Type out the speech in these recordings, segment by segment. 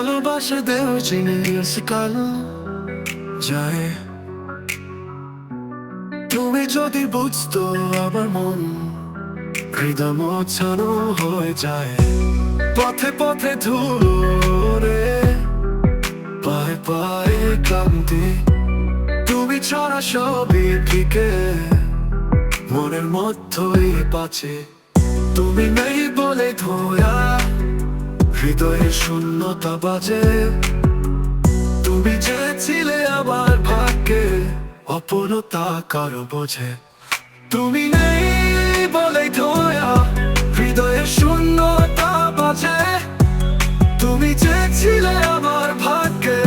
ভালোবাসা দেও চিনে কালো যায়। তুমি যদি বুঝতো আমার মন, হৃদয় মোছানো হয়ে যায়। পথে পথে ধুলো, পায়ে পায়ে ক্লান্তি, তুমি ছাড়া সবই ফিকে, মনের মধ্যেই বাঁচে। তুমি নেই বলে ধোয়া, হৃদয়ের শূন্যতা বাজে। তুমি যে ছিলে আমার ভাগ্যে, অপূর্ণতা কারো বোঝে। তুমি নেই বলে ধোয়া, হৃদয়ের শূন্যতা বাজে। তুমি যে ছিলে আমার ভাগ্যে,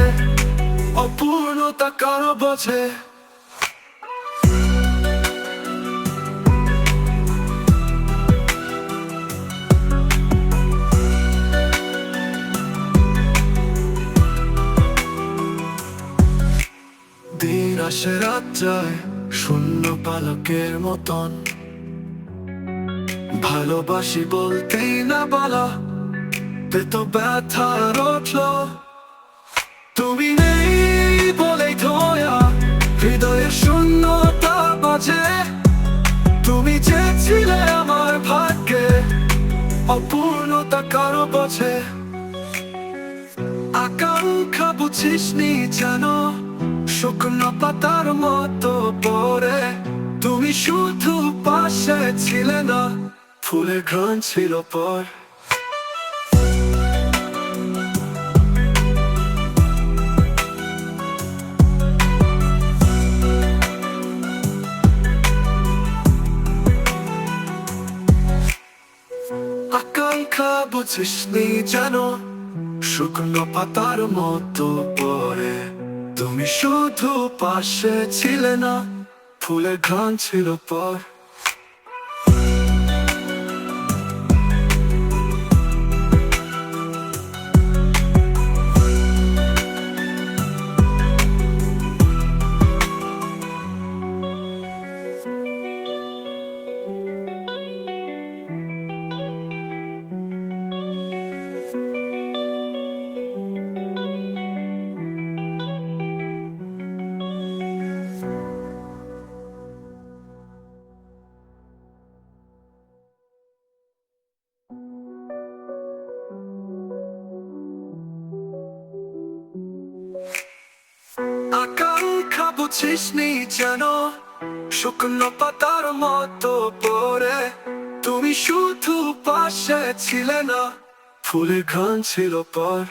অপূর্ণতা কারো বোঝে। দিন আসে রাত যায় শূন্য পালকের মতন, ভালোবাসি বলতেই না বলা, পেত ব্যথার উঠল। তুমি নেই বলেই ধোয়া, হৃদয়ের শূন্যতা বাজে। তুমি যে ছিলে আমার ভাগ্যে, অপূর্ণতা কারো বোঝে। আকাঙ্ক্ষা বুঝিসনি জানো, শুকনো পাতার মতো পড়ে। তুমি শুধু পাশে ছিলে না, ফুলের ঘ্রাণ ছিল পর। আকাঙ্ক্ষা বুঝিসনি জানো, শুকনো পাতার মতো পড়ে। তুমি শুধু পাশে ছিলে না, ফুলের ঘ্রাণ ছিল পর। আকাঙ্ক্ষা বুঝিসনি জানো, শুকনো পাতার মতো পড়ে। তুমি শুধু পাশে ছিলে না, ফুলের ঘ্রাণ ছিল পর।